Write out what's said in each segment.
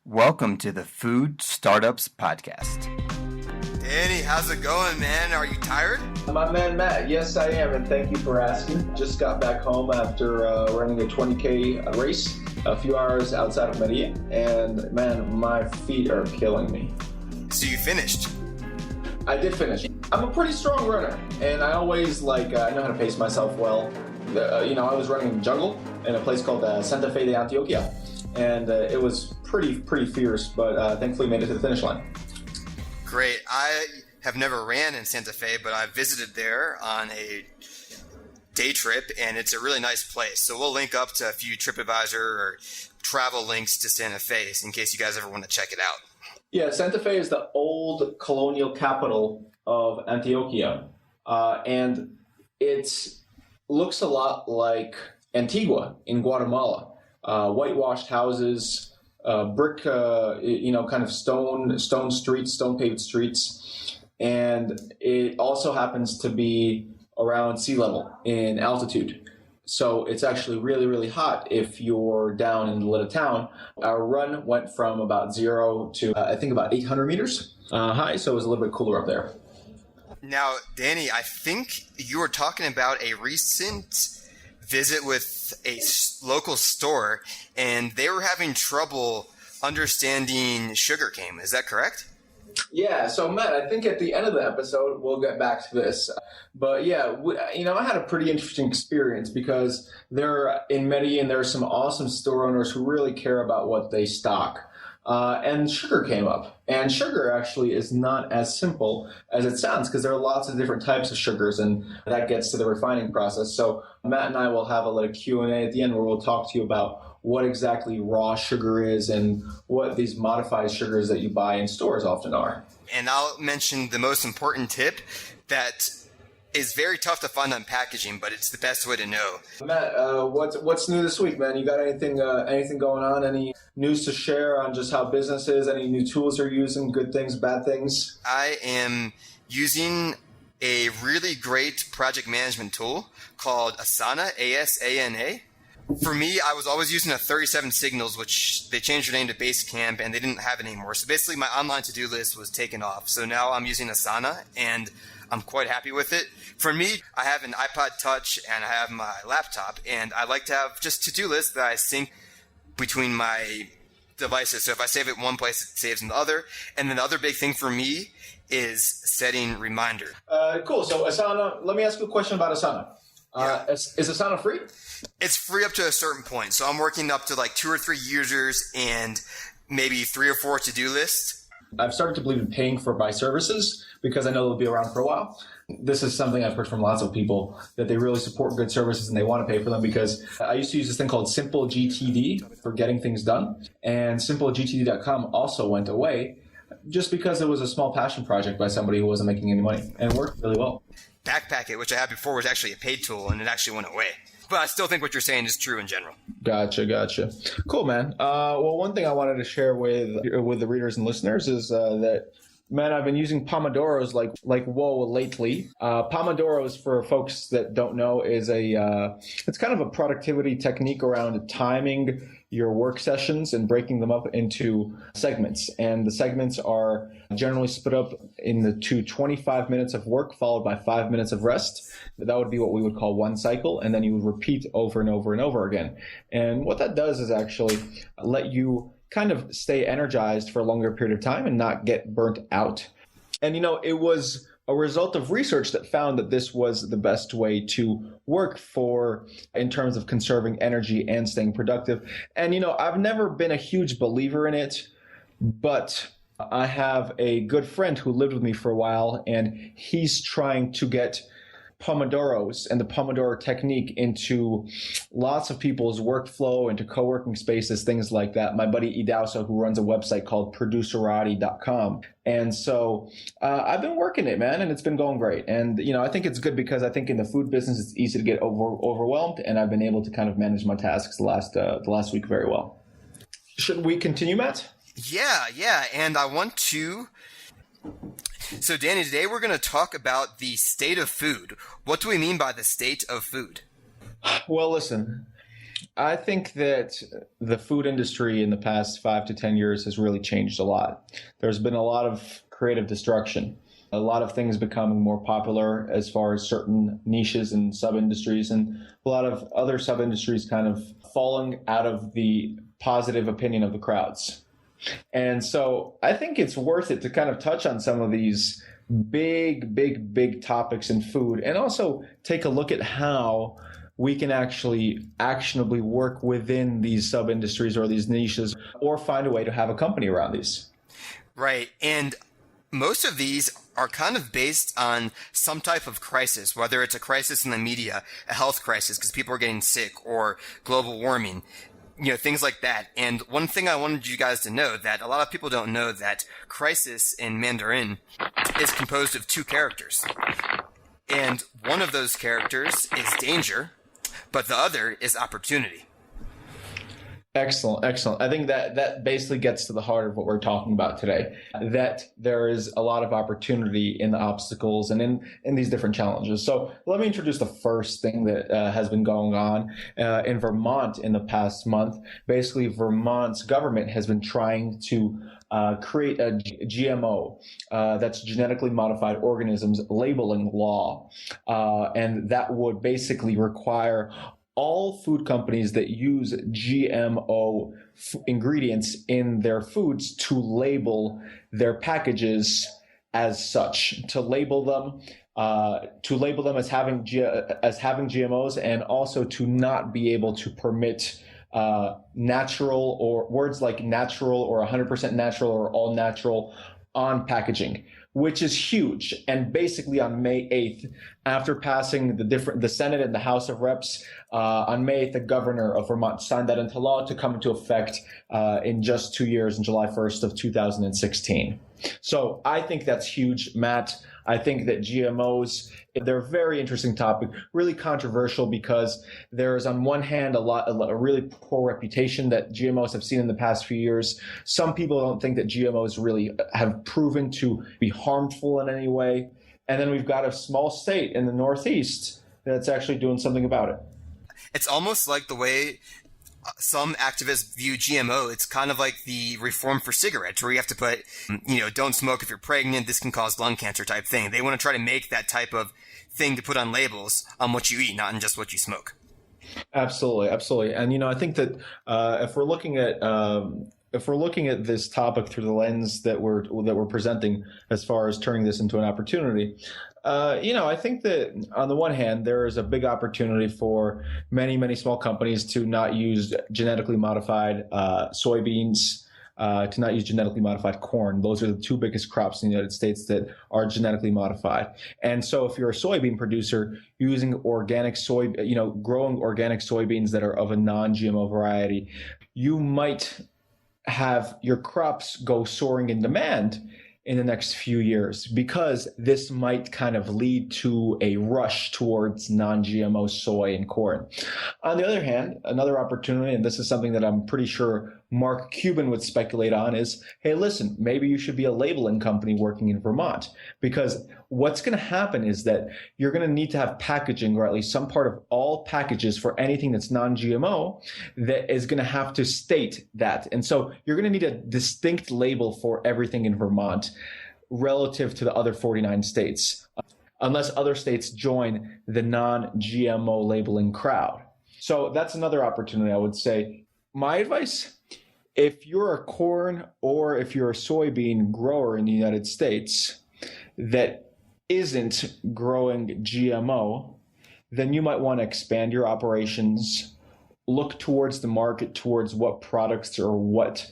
Welcome to the Food Startups Podcast. Danny, how's it going, man? Are you tired? My man Matt, yes I am, and thank you for asking. Just got back home after running a 20K race a few hours outside of Medellin, and man, my feet are killing me. So you finished? I did finish. I'm a pretty strong runner, and I always I know how to pace myself well. I was running in the jungle in a place called Santa Fe de Antioquia, and it was pretty fierce, but thankfully made it to the finish line. Great. I have never ran in Santa Fe, but I visited there on a day trip, and it's a really nice place. So we'll link up to a few TripAdvisor or travel links to Santa Fe in case you guys ever want to check it out. Yeah, Santa Fe is the old colonial capital of Antioquia, and it looks a lot like Antigua in Guatemala. Whitewashed houses, brick, kind of stone streets, stone paved streets. And it also happens to be around sea level in altitude. So it's actually really, really hot if you're down in the little town. Our run went from about 0 to, I think, about 800 meters high. So it was a little bit cooler up there. Now, Danny, I think you were talking about a recent visit with a local store, and they were having trouble understanding sugarcane. Is that correct? Yeah, so Matt, I think at the end of the episode, we'll get back to this. But yeah, I had a pretty interesting experience because in Medellin, there are some awesome store owners who really care about what they stock. And sugar came up. And sugar actually is not as simple as it sounds because there are lots of different types of sugars, and that gets to the refining process. So Matt and I will have a little Q&A at the end where we'll talk to you about what exactly raw sugar is and what these modified sugars that you buy in stores often are. And I'll mention the most important tip that is very tough to find on packaging, but it's the best way to know. Matt, what's new this week, man? You got anything going on? Any news to share on just how business is? Any new tools you're using? Good things, bad things? I am using a really great project management tool called Asana, A-S-A-N-A. For me, I was always using a 37 Signals, which they changed their name to Basecamp, and they didn't have it anymore. So basically, my online to-do list was taken off. So now I'm using Asana, and I'm quite happy with it. For me, I have an iPod Touch, and I have my laptop, and I like to have just to-do lists that I sync between my devices. So if I save it in one place, it saves in the other. And then the other big thing for me is setting reminder. Cool. So Asana, let me ask you a question about Asana. Is Asana free? It's free up to a certain point. So I'm working up to like 2 or 3 users and maybe 3 or 4 to-do lists. I've started to believe in paying for my services because I know they'll be around for a while. This is something I've heard from lots of people, that they really support good services and they want to pay for them, because I used to use this thing called Simple GTD for getting things done. And simplegtd.com also went away just because it was a small passion project by somebody who wasn't making any money, and it worked really well. Backpack, which I had before, was actually a paid tool, and it actually went away. But I still think what you're saying is true in general. Gotcha. Cool, man. Well, one thing I wanted to share with the readers and listeners is that, man, I've been using Pomodoros like whoa lately. Pomodoros, for folks that don't know, is it's kind of a productivity technique around timing your work sessions and breaking them up into segments. And the segments are generally split up into 25 minutes of work followed by 5 minutes of rest. That would be what we would call one cycle, and then you would repeat over and over and over again. And what that does is actually let you kind of stay energized for a longer period of time and not get burnt out. And, it was a result of research that found that this was the best way to work in terms of conserving energy and staying productive. And, I've never been a huge believer in it, but I have a good friend who lived with me for a while, and he's trying to get Pomodoros and the Pomodoro technique into lots of people's workflow, into co-working spaces, things like that. My buddy Idauso, who runs a website called producerati.com. And so I've been working it, man, and it's been going great. And, I think it's good because I think in the food business, it's easy to get overwhelmed, and I've been able to kind of manage my tasks the last week very well. Should we continue, Matt? Yeah. And I want to... So, Danny, today we're going to talk about the state of food. What do we mean by the state of food? Well, listen, I think that the food industry in the past 5 to 10 years has really changed a lot. There's been a lot of creative destruction, a lot of things becoming more popular as far as certain niches and sub-industries, and a lot of other sub-industries kind of falling out of the positive opinion of the crowds. And so I think it's worth it to kind of touch on some of these big topics in food, and also take a look at how we can actually actionably work within these sub-industries or these niches, or find a way to have a company around these. Right. And most of these are kind of based on some type of crisis, whether it's a crisis in the media, a health crisis because people are getting sick, or global warming, things like that. And one thing I wanted you guys to know, that a lot of people don't know, that crisis in Mandarin is composed of two characters. And one of those characters is danger, but the other is opportunity. Excellent. I think that basically gets to the heart of what we're talking about today, that there is a lot of opportunity in the obstacles and in these different challenges. So let me introduce the first thing that has been going on in Vermont in the past month. Basically, Vermont's government has been trying to create a GMO, that's genetically modified organisms labeling law. And that would basically require all food companies that use GMO ingredients in their foods to label their packages as such, to label them as having GMOs, and also to not be able to permit natural, or words like natural or 100% natural or all natural on packaging, which is huge. And basically on May 8th, after passing the Senate and the House of Reps, on May 8th, the governor of Vermont signed that into law to come into effect in just 2 years, on July 1st of 2016. So I think that's huge, Matt. I think that GMOs, they're a very interesting topic, really controversial, because there's on one hand a really poor reputation that GMOs have seen in the past few years. Some people don't think that GMOs really have proven to be harmful in any way. And then we've got a small state in the Northeast that's actually doing something about it. It's almost like the way some activists view GMO. It's kind of like the reform for cigarettes, where you have to put, don't smoke if you're pregnant, this can cause lung cancer type thing. They want to try to make that type of thing to put on labels on what you eat, not on just what you smoke. Absolutely. And, I think that if we're looking at this topic through the lens that we're presenting, as far as turning this into an opportunity, I think that on the one hand, there is a big opportunity for many small companies to not use genetically modified soybeans, to not use genetically modified corn. Those are the two biggest crops in the United States that are genetically modified. And so if you're a soybean producer using growing organic soybeans that are of a non-GMO variety, you might have your crops go soaring in demand in the next few years, because this might kind of lead to a rush towards non-GMO soy and corn. On the other hand, another opportunity, and this is something that I'm pretty sure Mark Cuban would speculate on, is, hey, listen, maybe you should be a labeling company working in Vermont, because what's going to happen is that you're going to need to have packaging, or at least some part of all packages for anything that's non-GMO, that is going to have to state that. And so you're going to need a distinct label for everything in Vermont relative to the other 49 states, unless other states join the non-GMO labeling crowd. So that's another opportunity, I would say. My advice: if you're a corn or if you're a soybean grower in the United States that isn't growing GMO, then you might want to expand your operations, look towards the market, towards what products or what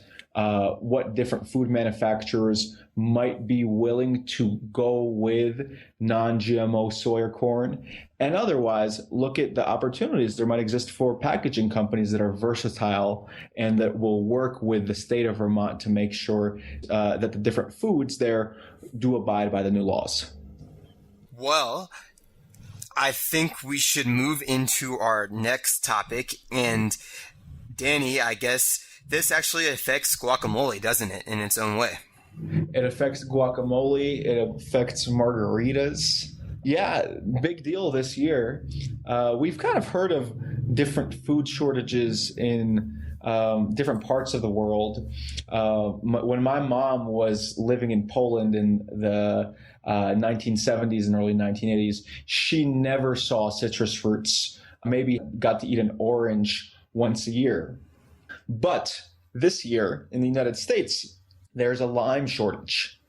different food manufacturers might be willing to go with non-GMO soy or corn, and otherwise look at the opportunities there might exist for packaging companies that are versatile and that will work with the state of Vermont to make sure that the different foods there do abide by the new laws. Well, I think we should move into our next topic. And Danny, I guess this actually affects guacamole, doesn't it, in its own way? It affects guacamole. It affects margaritas. Yeah, big deal this year. We've kind of heard of different food shortages in different parts of the world. When my mom was living in Poland in the 1970s and early 1980s, she never saw citrus fruits, maybe got to eat an orange once a year. But this year in the United States, there's a lime shortage.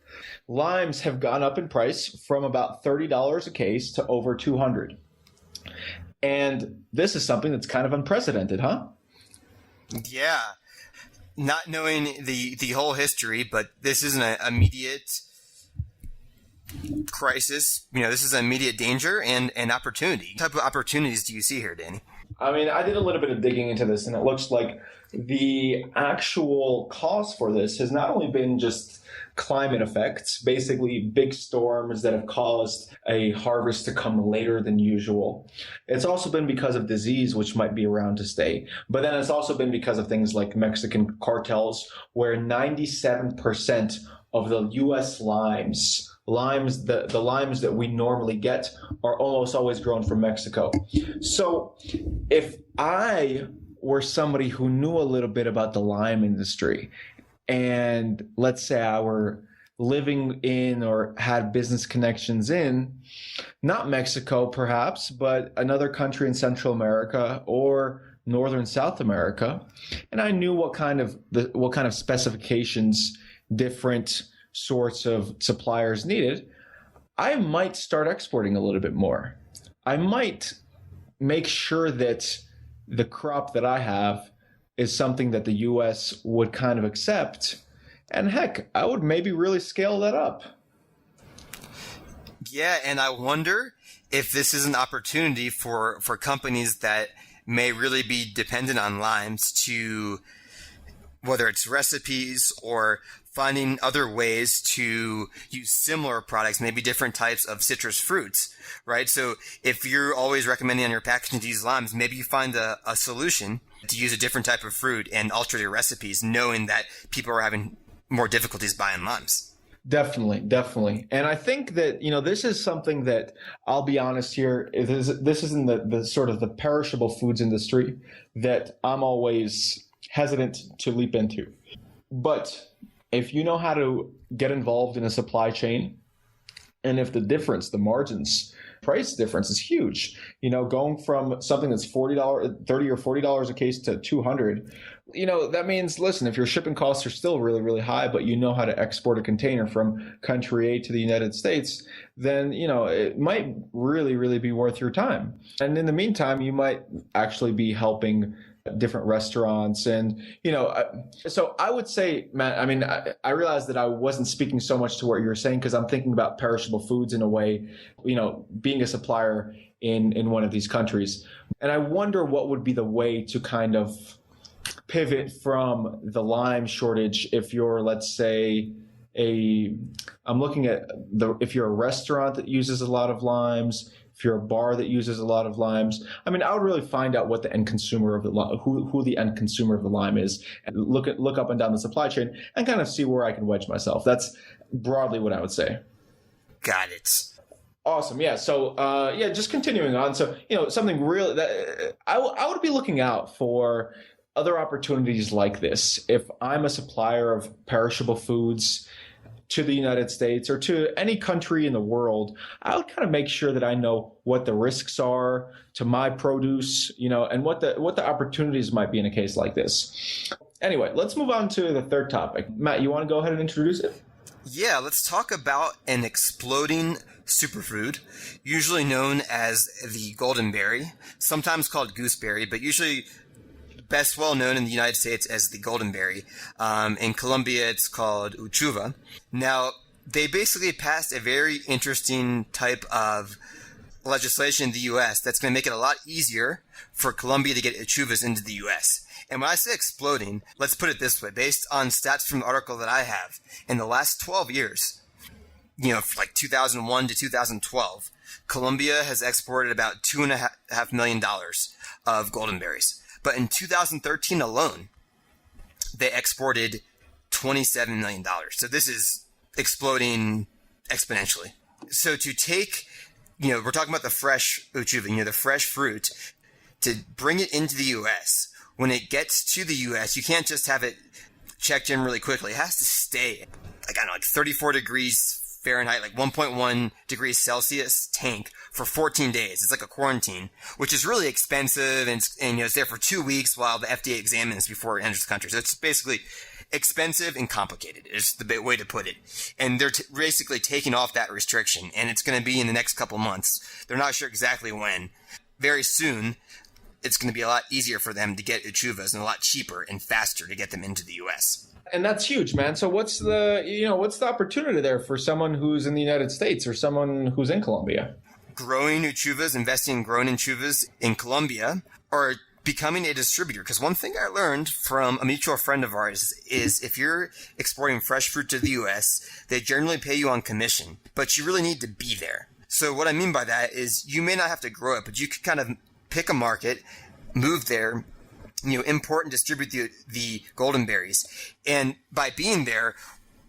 Limes have gone up in price from about $30 a case to over $200. And this is something that's kind of unprecedented, huh? Yeah. Not knowing the whole history, but this is an immediate crisis. This is an immediate danger and an opportunity. What type of opportunities do you see here, Danny? I mean, I did a little bit of digging into this, and it looks like the actual cause for this has not only been just climate effects, basically big storms that have caused a harvest to come later than usual. It's also been because of disease, which might be around to stay. But then it's also been because of things like Mexican cartels, where 97% of the U.S. limes, the limes that we normally get, are almost always grown from Mexico. So if I were somebody who knew a little bit about the lime industry, and let's say I were living in or had business connections in, not Mexico perhaps, but another country in Central America or Northern South America, and I knew what kind of specifications different sorts of suppliers needed, I might start exporting a little bit more. I might make sure that the crop that I have is something that the U.S. would kind of accept. And heck, I would maybe really scale that up. Yeah, and I wonder if this is an opportunity for companies that may really be dependent on limes to, whether it's recipes or finding other ways to use similar products, maybe different types of citrus fruits, right? So if you're always recommending on your packaging to use limes, maybe you find a solution to use a different type of fruit and alter your recipes, knowing that people are having more difficulties buying limes. Definitely. And I think that, this is something that, I'll be honest here, this is in the sort of the perishable foods industry that I'm always hesitant to leap into. But if you know how to get involved in a supply chain, and if the margins, price difference is huge, going from something that's $30 or $40 a case to $200, that means, listen, if your shipping costs are still really, really high, but you know how to export a container from country A to the United States, then, it might really, really be worth your time. And in the meantime, you might actually be helping different restaurants. And, so I would say, Matt, I mean, I realized that I wasn't speaking so much to what you're saying because I'm thinking about perishable foods in a way, being a supplier in one of these countries. And I wonder what would be the way to kind of pivot from the lime shortage if you're, let's say, I'm looking at if you're a restaurant that uses a lot of limes, if you're a bar that uses a lot of limes. I mean, I would really find out what the end consumer of the who the end consumer of the lime is, and look up and down the supply chain and kind of see where I can wedge myself. That's broadly what I would say. Got it. Awesome. Yeah. So, just continuing on. So, something real that I would be looking out for other opportunities like this. If I'm a supplier of perishable foods to the United States or to any country in the world, I would kind of make sure that I know what the risks are to my produce, and what the opportunities might be in a case like this. Anyway, let's move on to the third topic. Matt, you want to go ahead and introduce it? Yeah, let's talk about an exploding superfood, usually known as the Goldenberry, sometimes called gooseberry, but usually best well known in the United States as the Goldenberry. In Colombia, it's called uchuva. Now, they basically passed a very interesting type of legislation in the U.S. that's going to make it a lot easier for Colombia to get uchuvas into the U.S. And when I say exploding, let's put it this way. Based on stats from the article that I have, in the last 12 years, like 2001 to 2012, Colombia has exported about $2.5 million of Goldenberries. But in 2013 alone, they exported $27 million. So this is exploding exponentially. So to take, we're talking about the fresh uchuva, the fresh fruit, to bring it into the U.S. When it gets to the U.S., you can't just have it checked in really quickly. It has to stay, like 34 degrees Fahrenheit, like 1.1 degrees Celsius tank for 14 days. It's like a quarantine, which is really expensive, and it's there for 2 weeks while the FDA examines before it enters the country. So it's basically expensive and complicated is the way to put it. And they're basically taking off that restriction, and it's going to be in the next couple months. They're not sure exactly when. Very soon, it's going to be a lot easier for them to get uchuvas and a lot cheaper and faster to get them into the U.S. And that's huge, man. So what's the opportunity there for someone who's in the United States or someone who's in Colombia? Growing uchuvas, investing in growing uchuvas in Colombia, or becoming a distributor. Because one thing I learned from a mutual friend of ours is if you're exporting fresh fruit to the U.S., they generally pay you on commission, but you really need to be there. So what I mean by that is you may not have to grow it, but you could kind of pick a market, move there, import and distribute the goldenberries. And by being there,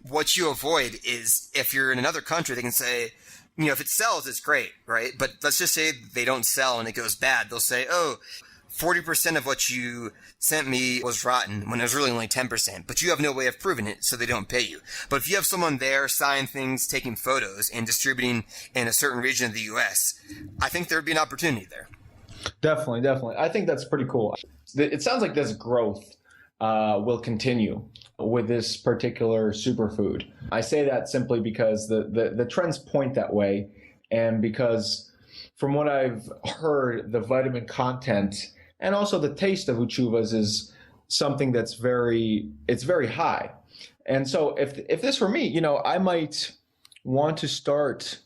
what you avoid is if you're in another country, they can say, if it sells, it's great, right? But let's just say they don't sell and it goes bad. They'll say, 40% of what you sent me was rotten when it was really only 10%, but you have no way of proving it, so they don't pay you. But if you have someone there signing things, taking photos, and distributing in a certain region of the U.S., I think there would be an opportunity there. Definitely. I think that's pretty cool. It sounds like this growth will continue with this particular superfood. I say that simply because the trends point that way, and because from what I've heard, the vitamin content and also the taste of uchuvas is something that's very high. And so if this were me, I might want to start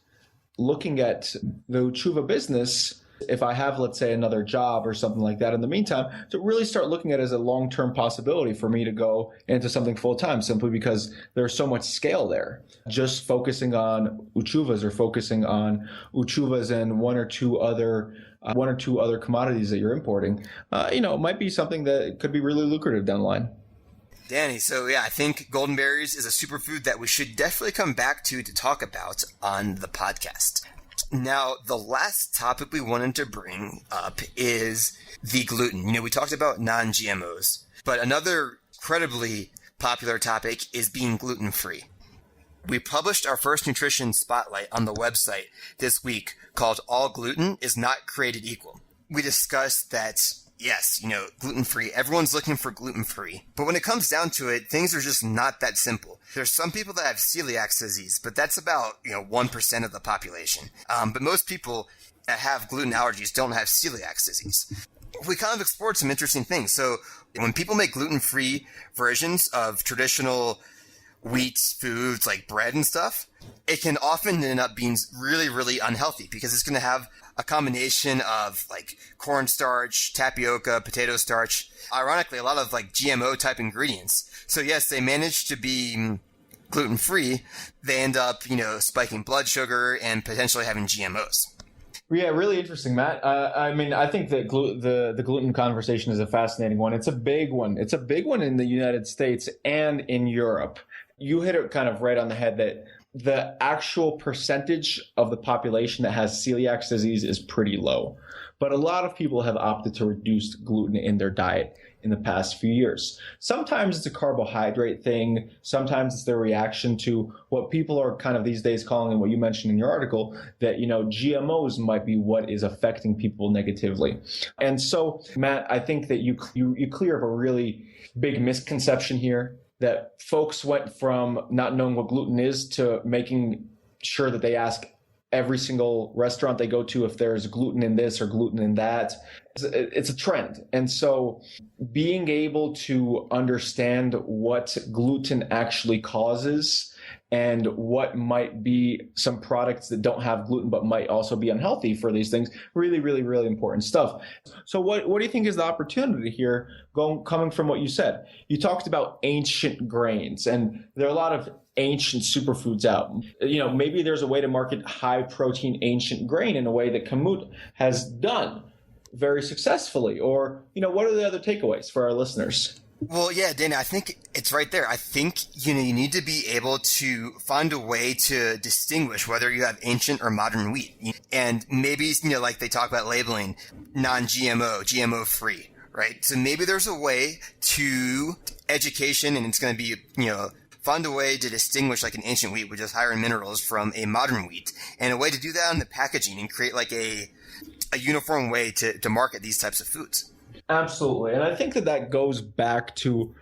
looking at the uchuva business if I have, let's say, another job or something like that in the meantime, to really start looking at it as a long-term possibility for me to go into something full-time, simply because there's so much scale there. Just focusing on uchuvas or focusing on uchuvas and one or two other commodities that you're importing, might be something that could be really lucrative down the line. Danny, so yeah, I think goldenberries is a superfood that we should definitely come back to talk about on the podcast. Now, the last topic we wanted to bring up is the gluten. We talked about non-GMOs, but another incredibly popular topic is being gluten-free. We published our first nutrition spotlight on the website this week called All Gluten is Not Created Equal. We discussed that, yes, gluten-free. Everyone's looking for gluten-free. But when it comes down to it, things are just not that simple. There's some people that have celiac disease, but that's about 1% of the population. But most people that have gluten allergies don't have celiac disease. We kind of explored some interesting things. So when people make gluten-free versions of traditional wheat foods like bread and stuff, it can often end up being really, really unhealthy because it's going to have a combination of like cornstarch, tapioca, potato starch, ironically a lot of like GMO type ingredients. So yes, they manage to be gluten-free. They end up, spiking blood sugar and potentially having GMOs. Yeah, really interesting, Matt. I think that the gluten conversation is a fascinating one. It's a big one. It's a big one in the United States and in Europe. You hit it kind of right on the head that the actual percentage of the population that has celiac disease is pretty low. But a lot of people have opted to reduce gluten in their diet in the past few years. Sometimes it's a carbohydrate thing. Sometimes it's their reaction to what people are kind of these days calling, and what you mentioned in your article, that, GMOs might be what is affecting people negatively. And so, Matt, I think that you clear up a really big misconception here, that folks went from not knowing what gluten is to making sure that they ask every single restaurant they go to if there's gluten in this or gluten in that. It's a trend. And so being able to understand what gluten actually causes and what might be some products that don't have gluten but might also be unhealthy for these things, really, really, really important stuff. So what do you think is the opportunity here coming from what you said? You talked about ancient grains, and there are a lot of ancient superfoods out. Maybe there's a way to market high protein ancient grain in a way that Kamut has done very successfully. Or, what are the other takeaways for our listeners? Well, yeah, Dana, I think it's right there. I think, you need to be able to find a way to distinguish whether you have ancient or modern wheat. And maybe, like they talk about labeling non-GMO, GMO-free, right? So maybe there's a way to education, and it's going to be, find a way to distinguish like an ancient wheat, which is higher in minerals, from a modern wheat, and a way to do that on the packaging and create like a uniform way to market these types of foods. Absolutely. And I think that goes back to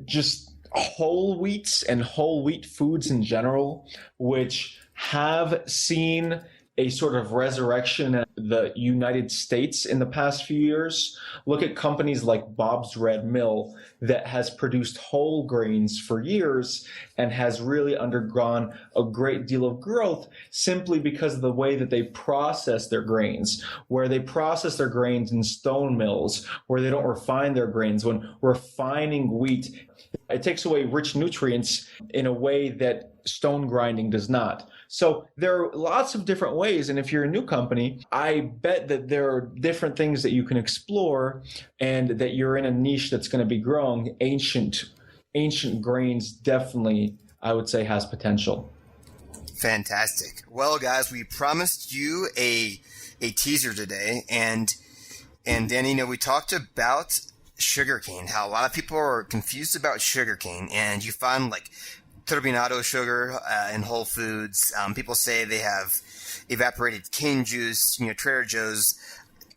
just whole wheats and whole wheat foods in general, which have seen a sort of resurrection in the United States in the past few years. Look at companies like Bob's Red Mill that has produced whole grains for years and has really undergone a great deal of growth simply because of the way that they process their grains, where they process their grains in stone mills, where they don't refine their grains. When refining wheat, it takes away rich nutrients in a way that stone grinding does not. So there are lots of different ways. And if you're a new company, I bet that there are different things that you can explore and that you're in a niche that's going to be growing. Ancient grains definitely, I would say, has potential. Fantastic. Well, guys, we promised you a teaser today. And Danny, we talked about sugarcane, how a lot of people are confused about sugarcane. And you find like turbinado sugar in Whole Foods. People say they have evaporated cane juice. Trader Joe's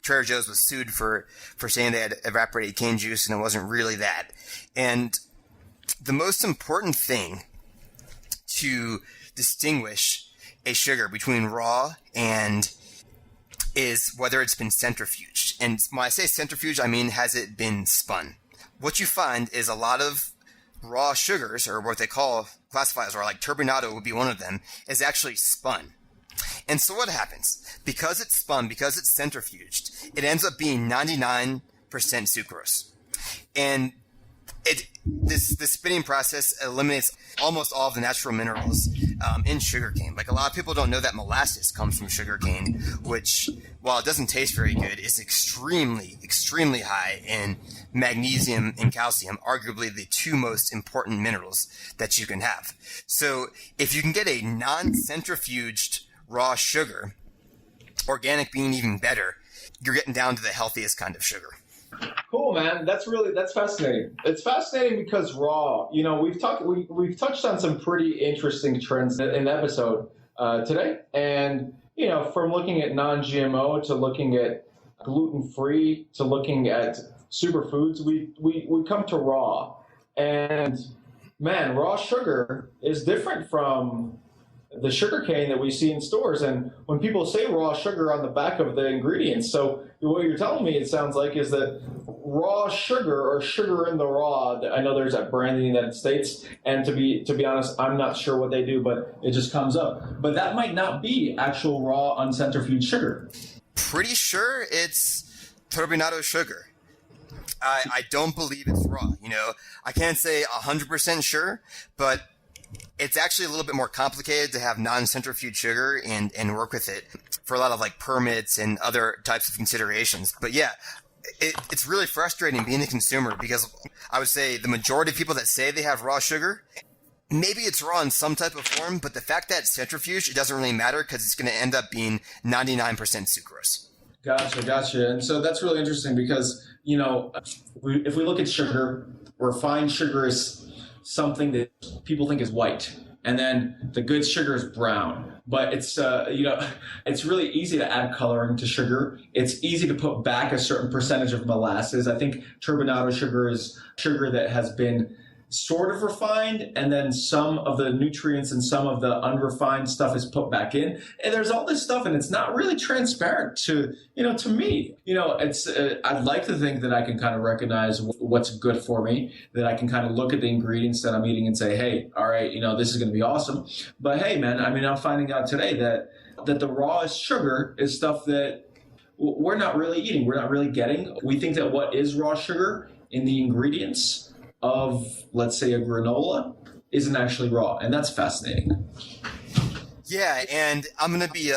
was sued for saying they had evaporated cane juice, and it wasn't really that. And the most important thing to distinguish a sugar between raw and is whether it's been centrifuged. And when I say centrifuge, I mean has it been spun. What you find is a lot of raw sugars, or what they classify as raw, like turbinado would be one of them, is actually spun. And so what happens? Because it's spun, because it's centrifuged, it ends up being 99% sucrose. And the spinning process eliminates almost all of the natural minerals in sugarcane. Like a lot of people don't know that molasses comes from sugarcane, which, while it doesn't taste very good, is extremely, extremely high in magnesium and calcium, arguably the two most important minerals that you can have. So if you can get a non-centrifuged raw sugar, organic being even better, you're getting down to the healthiest kind of sugar. Cool, man. That's fascinating. It's fascinating because raw, we've touched on some pretty interesting trends in the episode today. And, from looking at non-GMO to looking at gluten-free to looking at superfoods, we come to raw. And man, raw sugar is different from the sugar cane that we see in stores. And when people say raw sugar on the back of the ingredients, so what you're telling me, it sounds like, is that raw sugar or sugar in the raw, I know there's that brand in the United States, and to be honest, I'm not sure what they do, but it just comes up. But that might not be actual raw uncentrifuged sugar. Pretty sure it's turbinado sugar. I don't believe it's raw. I can't say 100% sure, but it's actually a little bit more complicated to have non-centrifuge sugar and work with it for a lot of like permits and other types of considerations. But yeah, it's really frustrating being a consumer, because I would say the majority of people that say they have raw sugar, maybe it's raw in some type of form, but the fact that it's centrifuge, it doesn't really matter because it's going to end up being 99% sucrose. Gotcha. And so that's really interesting because, if we look at sugar, refined sugar is something that people think is white, and then the good sugar is brown. But it's it's really easy to add coloring to sugar. It's easy to put back a certain percentage of molasses. I think turbinado sugar is sugar that has been sort of refined, and then some of the nutrients and some of the unrefined stuff is put back in. And there's all this stuff, and it's not really transparent to me. It's I'd like to think that I can kind of recognize what's good for me, that I can kind of look at the ingredients that I'm eating and say, hey, all right, this is going to be awesome. But hey, man, I'm finding out today that the rawest sugar is stuff that we're not really eating. We're not really getting. We think that what is raw sugar in the ingredients of, let's say, a granola isn't actually raw, and that's fascinating. Yeah, and I'm going to be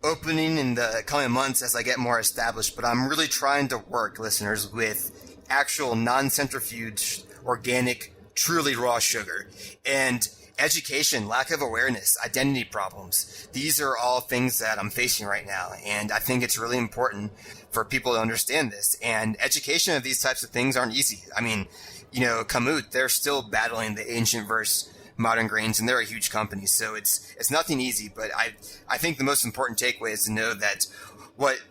opening in the coming months as I get more established, but I'm really trying to work, listeners, with actual non-centrifuge, organic, truly raw sugar. And education, lack of awareness, identity problems. These are all things that I'm facing right now. And I think it's really important for people to understand this. And education of these types of things aren't easy. I mean, Kamut, they're still battling the ancient versus modern grains, and they're a huge company. So it's nothing easy. But I think the most important takeaway is to know that what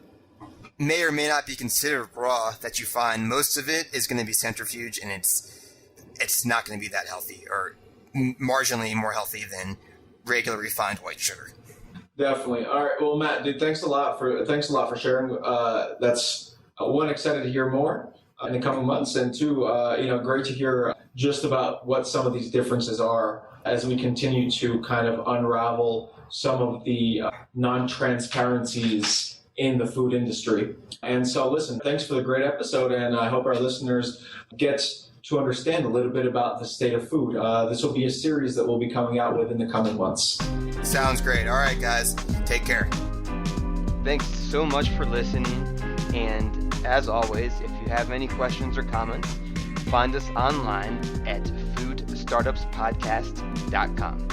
may or may not be considered raw that you find, most of it is going to be centrifuge, and it's not going to be that healthy or marginally more healthy than regular refined white sugar. Definitely. All right. Well, Matt, dude, thanks a lot for sharing. That's one, excited to hear more in the coming months, and two, great to hear just about what some of these differences are as we continue to kind of unravel some of the non-transparencies in the food industry. And so, listen, thanks for the great episode, and I hope our listeners get to understand a little bit about the state of food. This will be a series that we'll be coming out with in the coming months. Sounds great. All right, guys. Take care. Thanks so much for listening. And as always, if you have any questions or comments, find us online at foodstartupspodcast.com.